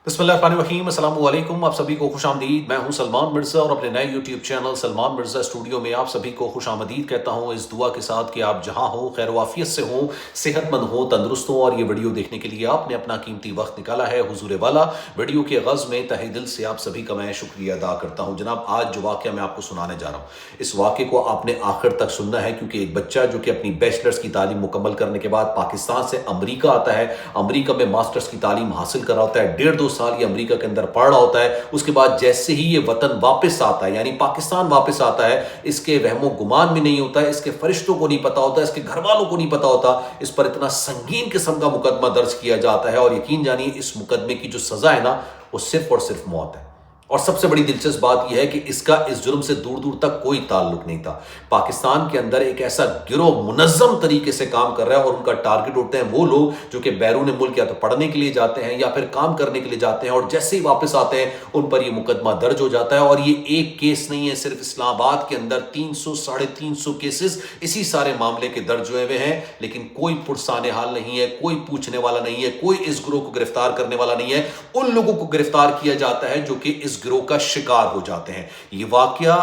बिस्मिल्लाहिर्रहमानिर्रहीम, अस्सलाम वालेकुम। आप सभी को खुश आमदीद। मैं हूं सलमान मिर्ज़ा और अपने नए YouTube channel Salman Mirza studio में आप सभी को खुश आमदीद कहता हूं, इस दुआ के साथ कि आप जहां हो खैर वाफियत से हों, सेहतमंद हों, तंदुरुस्त हों। और ये वीडियो देखने के लिए आपने अपना कीमती वक्त निकाला है हुजूर वाला। वीडियो के गज़ में तहे दिल से आप सभी का मैं शुक्रिया अदा करता हूँ। जनाब, आज जो वाक़या मैं आपको सुनाने जा रहा हूँ, इस वाक़े को आपने आखिर तक सुनना है, क्योंकि एक बच्चा जो कि अपनी बैचलर्स की तालीम मुकम्मल करने के बाद पाकिस्तान से अमरीका आता है, अमरीका में मास्टर्स की तालीम हासिल कर रहा होता है, 1.5-2 साल ये अमरीका के अंदर पढ़ रहा होता है। उसके बाद जैसे ही ये वतन वापस आता है, यानी पाकिस्तान वापस आता है, इसके वहमो गुमान में नहीं होता है, इसके फरिश्तों को नहीं पता होता, इसके घर वालों को नहीं पता होता, इस पर इतना संगीन किस्म का मुकदमा दर्ज किया जाता है। और यकीन जानिए, इस मुकदमे की जो सजा है ना, वो सिर्फ और सिर्फ मौत है। और सबसे बड़ी दिलचस्प बात यह है कि इसका इस जुर्म से दूर दूर तक कोई ताल्लुक नहीं था। पाकिस्तान के अंदर एक ऐसा गिरोह मुनज़्ज़म तरीके से काम कर रहा है और उनका टारगेट होते हैं वो लोग जो कि बैरून मुल्क या तो पढ़ने के लिए जाते हैं या फिर काम करने के लिए जाते हैं, और जैसे ही वापस आते हैं उन पर यह मुकदमा दर्ज हो जाता है। और ये एक केस नहीं है, सिर्फ इस्लामाबाद के अंदर 300-350 केसेस इसी सारे मामले के दर्ज हुए हुए हैं, लेकिन कोई पुरसाने हाल नहीं है, कोई पूछने वाला नहीं है, कोई इस गिरोह को गिरफ्तार करने वाला नहीं है। उन लोगों को गिरफ्तार किया जाता है जो कि इस गिरोह का शिकार हो जाते हैं। यह वाकया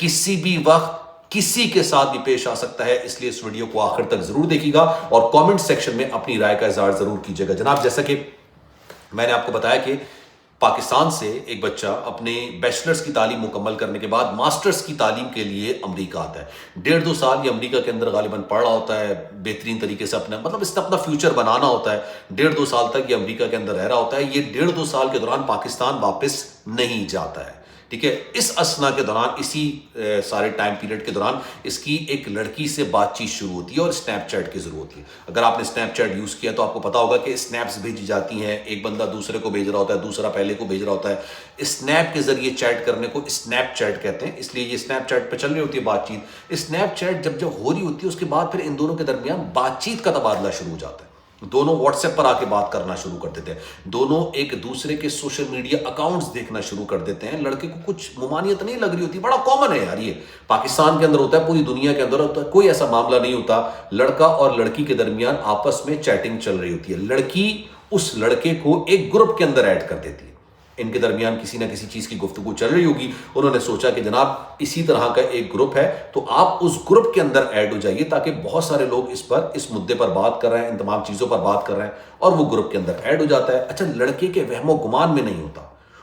किसी भी वक्त किसी के साथ भी पेश आ सकता है, इसलिए इस वीडियो को आखिर तक जरूर देखिएगा और कमेंट सेक्शन में अपनी राय का इजहार जरूर कीजिएगा। जनाब, जैसा कि मैंने आपको बताया कि पाकिस्तान से एक बच्चा अपने बैचलर्स की तालीम मुकम्मल करने के बाद मास्टर्स की तालीम के लिए अमेरिका आता है। 1.5-2 साल ये अमेरिका के अंदर गालिबन पढ़ रहा होता है, बेहतरीन तरीके से अपना इसने अपना फ्यूचर बनाना होता है। 1.5-2 साल तक ये अमेरिका के अंदर रह रहा होता है। ये 1.5-2 साल के दौरान पाकिस्तान वापस नहीं जाता है, ठीक है। इस असना के दौरान, इसी सारे टाइम पीरियड के दौरान इसकी एक लड़की से बातचीत शुरू होती है और स्नैपचैट की जरूरत होती है। अगर आपने स्नैपचैट यूज किया तो आपको पता होगा कि स्नैप्स भेजी जाती हैं, एक बंदा दूसरे को भेज रहा होता है, दूसरा पहले को भेज रहा होता है। स्नैप के जरिए चैट करने को स्नैपचैट कहते हैं, इसलिए ये स्नैपचैट पे चल रही होती है बातचीत। स्नैपचैट जब जब हो रही होती है, उसके बाद फिर इन दोनों के दरमियान बातचीत का तबादला शुरू हो जाता है। दोनों व्हाट्सएप पर आके बात करना शुरू कर देते हैं, दोनों एक दूसरे के सोशल मीडिया अकाउंट्स देखना शुरू कर देते हैं। लड़के को कुछ ममानियत नहीं लग रही होती, बड़ा कॉमन है यार, ये पाकिस्तान के अंदर होता है, पूरी दुनिया के अंदर होता है, कोई ऐसा मामला नहीं होता। लड़का और लड़की के दरमियान आपस में चैटिंग चल रही होती है, लड़की उस लड़के को एक ग्रुप के अंदर ऐड कर देती है, इनके दरमियान किसी ना किसी चीज की गुफ्तगू चल रही होगी। उन्होंने सोचा कि जनाब इसी तरह का एक ग्रुप है, तो आप उस ग्रुप के अंदर ऐड हो जाइए, ताकि बहुत सारे लोग इस मुद्दे पर बात कर रहे हैं, इन तमाम चीजों पर बात कर रहे हैं, और वो ग्रुप के अंदर ऐड हो जाता है। अच्छा, लड़के के वहमो गुमान में नहीं होता,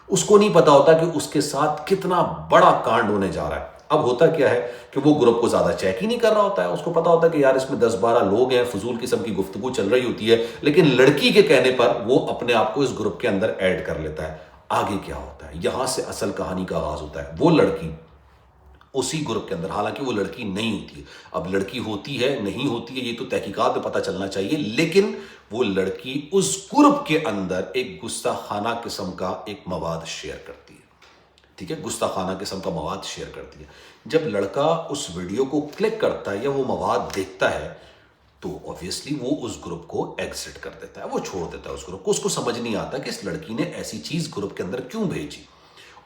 उसको नहीं पता होता कि उसके साथ कितना बड़ा कांड होने जा रहा है। अब होता क्या है कि वो ग्रुप को ज्यादा चेक ही नहीं कर रहा होता है, उसको पता होता है कि यार इसमें 10-12 लोग हैं, फजूल किस्म की गुफ्तगू चल रही होती है, लेकिन लड़की के कहने पर वो अपने आप को इस ग्रुप के अंदर ऐड कर लेता है। आगे क्या होता है, यहां से असल कहानी का आगाज होता है। वो लड़की उसी ग्रुप के अंदर, हालांकि वो लड़की नहीं होती है, अब लड़की होती है नहीं होती है ये तो तहकीकात में पता चलना चाहिए, लेकिन वो लड़की उस ग्रुप के अंदर एक गुस्ताखाना किस्म का एक मवाद शेयर करती है, ठीक है, गुस्ताखाना किस्म का मवाद शेयर करती है। जब लड़का उस वीडियो को क्लिक करता है या वो मवाद देखता है, तो ऑब्वियसली वो उस ग्रुप को एग्जिट कर देता है, वो छोड़ देता है उस ग्रुप को। उसको समझ नहीं आता कि इस लड़की ने ऐसी चीज ग्रुप के अंदर क्यों भेजी।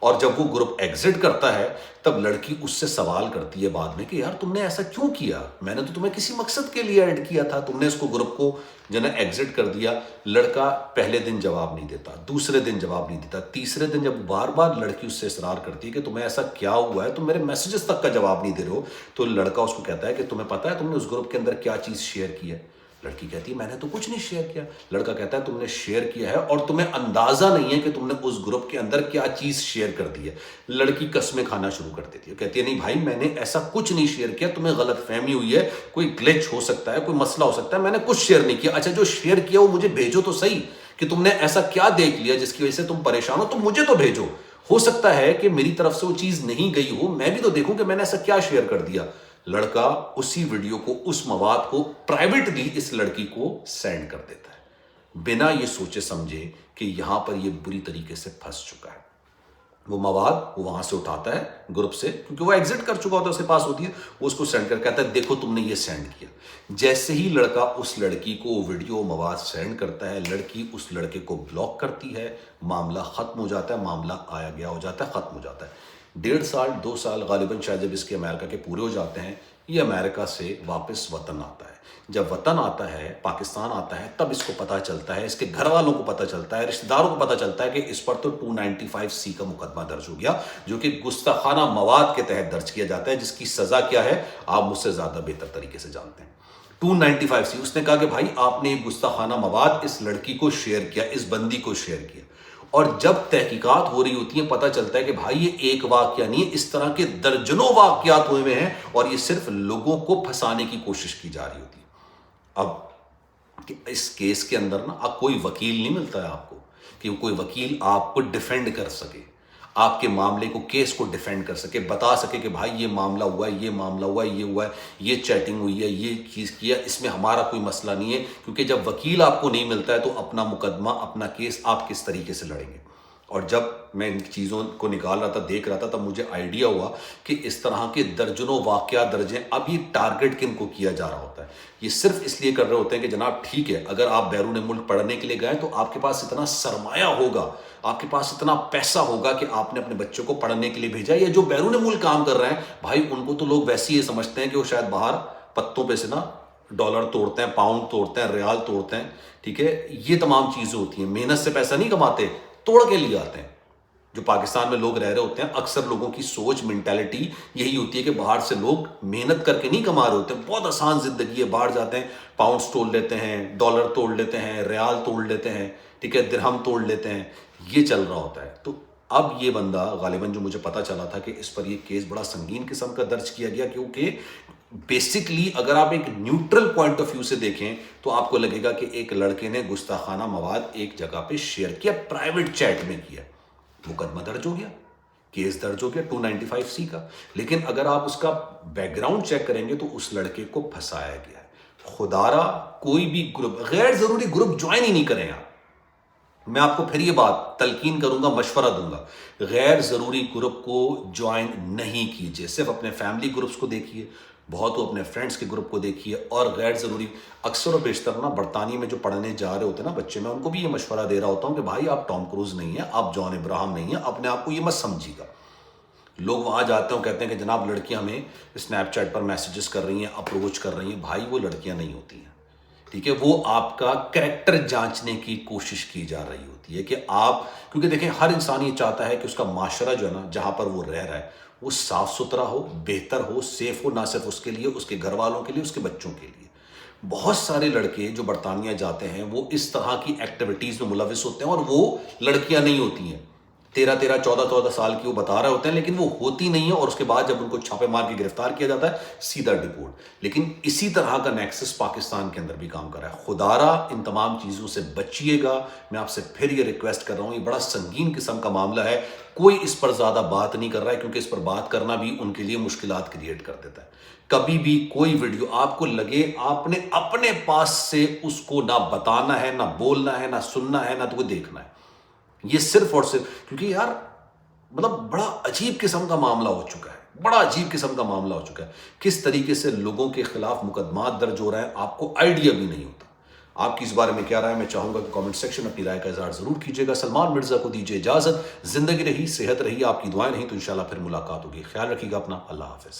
और जब वो ग्रुप एग्जिट करता है, तब लड़की उससे सवाल करती है बाद में कि यार तुमने ऐसा क्यों किया, मैंने तो तुम्हें किसी मकसद के लिए ऐड किया था, तुमने इसको ग्रुप को जो है एग्जिट कर दिया। लड़का पहले दिन जवाब नहीं देता, दूसरे दिन जवाब नहीं देता, तीसरे दिन जब बार बार लड़की उससे इसरार करती है कि तुम्हें ऐसा क्या हुआ है, तुम मेरे मैसेजेस तक का जवाब नहीं दे रहे हो, तो लड़का उसको कहता है कि तुम्हें पता है तुमने उस ग्रुप के अंदर क्या चीज शेयर की है। लड़की कहती है मैंने तो कुछ नहीं शेयर किया। लड़का कहता है तुमने शेयर किया है और तुम्हें अंदाजा नहीं है कि तुमने उस ग्रुप के अंदर क्या चीज शेयर कर दी है। लड़की कसमें खाना शुरू कर देती है, कहती है नहीं भाई मैंने ऐसा कुछ नहीं शेयर किया, तुम्हें गलत फहमी हुई है, कोई ग्लिच हो सकता है, कोई मसला हो सकता है, मैंने कुछ शेयर नहीं किया। अच्छा, जो शेयर किया वो मुझे भेजो तो सही, कि तुमने ऐसा क्या देख लिया जिसकी वजह से तुम परेशान हो, तो मुझे तो भेजो। हो सकता है कि मेरी तरफ से वो चीज नहीं गई हो, मैं भी तो देखूं कि मैंने ऐसा क्या शेयर कर दिया। लड़का उसी वीडियो को, उस मवाद को प्राइवेटली इस लड़की को सेंड कर देता है, बिना ये सोचे समझे कि यहां पर ये बुरी तरीके से फंस चुका है। वो मवाद वो वहां से उठाता है ग्रुप से, क्योंकि वो एग्जिट कर चुका होता है, उसके पास होती है, वो उसको सेंड कर कहता है देखो तुमने ये सेंड किया। जैसे ही लड़का उस लड़की को वीडियो मवाद सेंड करता है, लड़की उस लड़के को ब्लॉक करती है, मामला खत्म हो जाता है, मामला आया गया हो जाता है, खत्म हो जाता है। 1.5 साल 2 साल गालिबन शायद जब इसके अमेरिका के पूरे हो जाते हैं, یہ امریکہ سے واپس وطن آتا ہے. جب وطن آتا ہے، پاکستان آتا ہے، تب اس کو پتہ چلتا ہے، اس کے گھر والوں کو پتہ چلتا ہے، رشتہ داروں کو پتہ چلتا ہے کہ اس پر تو 295C کا مقدمہ درج ہو گیا، جو کہ گستاخانہ مواد کے تحت درج کیا جاتا ہے، جس کی سزا کیا ہے آپ مجھ سے زیادہ بہتر طریقے سے جانتے ہیں. 295C. اس نے کہا کہ بھائی آپ نے گستاخانہ مواد اس لڑکی کو شیئر کیا، اس بندی کو شیئر کیا. اور جب تحقیقات ہو رہی ہوتی ہیں، پتہ چلتا ہے کہ بھائی یہ ایک واقعہ نہیں ہے، اس طرح کے درجنوں واقعات ہوئے ہیں، اور یہ صرف لوگوں کو پھنسانے کی کوشش کی جا رہی ہوتی ہے. اب اس کیس کے اندر نا اب کوئی وکیل نہیں ملتا ہے آپ کو، کہ کوئی وکیل آپ کو ڈیفینڈ کر سکے، آپ کے معاملے کو، کیس کو ڈیفینڈ کر سکے، بتا سکے کہ بھائی یہ معاملہ ہوا ہے، یہ معاملہ ہوا ہے، یہ ہوا ہے، یہ چیٹنگ ہوئی ہے، یہ چیز کیا، اس میں ہمارا کوئی مسئلہ نہیں ہے. کیونکہ جب وکیل آپ کو نہیں ملتا ہے تو اپنا مقدمہ، اپنا کیس آپ کس طریقے سے لڑیں گے. اور جب میں ان چیزوں کو نکال رہا تھا، دیکھ رہا تھا، تب مجھے آئیڈیا ہوا کہ اس طرح کے درجنوں واقعات درج ہیں. اب یہ ٹارگٹ کن کو کیا جا رہا ہوتا ہے؟ یہ صرف اس لیے کر رہے ہوتے ہیں کہ جناب ٹھیک ہے، اگر آپ بیرون ملک پڑھنے کے لیے گئے تو آپ کے پاس اتنا سرمایہ ہوگا، آپ کے پاس اتنا پیسہ ہوگا کہ آپ نے اپنے بچوں کو پڑھنے کے لیے بھیجا. یا جو بیرون ملک کام کر رہے ہیں بھائی، ان کو تو لوگ ویسے ہی سمجھتے ہیں کہ وہ شاید باہر پتوں پہ سے نا ڈالر توڑتے ہیں، پاؤنڈ توڑتے ہیں، ریال توڑتے ہیں. ٹھیک ہے، یہ تمام چیزیں ہوتی ہیں. محنت سے پیسہ نہیں کماتے، توڑ کے لیے آتے ہیں. جو پاکستان میں لوگ رہ رہے ہوتے ہیں، اکثر لوگوں کی سوچ، مینٹیلٹی یہی ہوتی ہے کہ باہر سے لوگ محنت کر کے نہیں کما رہے ہوتے ہیں، بہت آسان زندگی ہے، باہر جاتے ہیں، پاؤنڈز توڑ لیتے ہیں، ڈالر توڑ لیتے ہیں، ریال توڑ لیتے ہیں، ٹھیک ہے، درہم توڑ لیتے ہیں. یہ چل رہا ہوتا ہے. تو اب یہ بندہ غالباً، جو مجھے پتا چلا تھا کہ اس پر یہ کیس بڑا سنگین قسم کا درج کیا گیا، کیونکہ بیسکلی اگر آپ ایک نیوٹرل پوائنٹ آف ویو سے دیکھیں تو آپ کو لگے گا کہ ایک لڑکے نے گستاخانہ مواد ایک جگہ پہ شیئر کیا، پرائیویٹ چیٹ میں کیا، مقدمہ درج ہو گیا، کیس درج ہو گیا 295C کا. لیکن اگر آپ اس کا بیک گراؤنڈ چیک کریں گے تو اس لڑکے کو پھنسایا گیا ہے. خدارا کوئی بھی گروپ، غیر ضروری گروپ جوائن ہی نہیں کریں آپ. میں آپ کو پھر یہ بات تلقین کروں گا، مشورہ دوں گا، غیر ضروری گروپ کو جوائن نہیں کیجیے. صرف اپنے فیملی گروپس کو دیکھیے، بہت اپنے فرینڈس کے گروپ کو دیکھیے. اور غیر ضروری، اکثر و بیشتر نا برطانیہ میں جو پڑھنے جا رہے ہوتے ہیں نا بچے، میں ان کو بھی یہ مشورہ دے رہا ہوتا ہوں کہ بھائی آپ ٹام کروز نہیں ہیں، آپ جان ابراہم نہیں ہیں، اپنے آپ کو یہ مت سمجھیے گا. لوگ وہاں جاتے ہیں، کہتے ہیں کہ جناب لڑکیاں ہمیں اسنیپ چیٹ پر میسیجز کر رہی ہیں، اپروچ کر رہی ہیں. بھائی وہ لڑکیاں نہیں ہوتی ہیں، ٹھیک ہے، وہ آپ کا کریکٹر جانچنے کی کوشش کی جا رہی ہوتی ہے کہ آپ، کیونکہ دیکھیں ہر انسان یہ چاہتا ہے کہ اس کا معاشرہ جو ہے نا، جہاں پر وہ رہ رہا ہے، وہ صاف ستھرا ہو، بہتر ہو، سیف ہو، نہ صرف اس کے لیے، اس کے گھر والوں کے لیے، اس کے بچوں کے لیے. بہت سارے لڑکے جو برطانیہ جاتے ہیں وہ اس طرح کی ایکٹیویٹیز میں ملوث ہوتے ہیں، اور وہ لڑکیاں نہیں ہوتی ہیں. 13 سال کی وہ بتا رہے ہوتے ہیں، لیکن وہ ہوتی نہیں ہے. اور اس کے بعد جب ان کو چھاپے مار کے گرفتار کیا جاتا ہے، سیدھا ڈپورٹ. لیکن اسی طرح کا نیکسس پاکستان کے اندر بھی کام کر رہا ہے. خدارا ان تمام چیزوں سے بچیے گا. میں آپ سے پھر یہ ریکویسٹ کر رہا ہوں، یہ بڑا سنگین قسم کا معاملہ ہے. کوئی اس پر زیادہ بات نہیں کر رہا ہے، کیونکہ اس پر بات کرنا بھی ان کے لیے مشکلات کریٹ کر دیتا ہے. کبھی بھی کوئی ویڈیو آپ کو لگے، آپ نے اپنے پاس سے اس کو نہ بتانا ہے، نہ بولنا ہے، نہ سننا ہے، نہ تو کوئی دیکھنا ہے. یہ صرف اور صرف کیونکہ یار مطلب بڑا عجیب قسم کا معاملہ ہو چکا ہے، بڑا عجیب قسم کا معاملہ ہو چکا ہے. کس طریقے سے لوگوں کے خلاف مقدمات درج ہو رہے ہیں، آپ کو آئیڈیا بھی نہیں ہوتا. آپ کی اس بارے میں کیا رائے ہے؟ میں چاہوں گا کہ کامنٹ سیکشن میں اپنی رائے کا اظہار ضرور کیجیے گا. سلمان مرزا کو دیجیے اجازت. زندگی رہی، صحت رہی، آپ کی دعائیں رہیں تو انشاءاللہ پھر ملاقات ہوگی. خیال رکھیے گا اپنا. اللہ حافظ.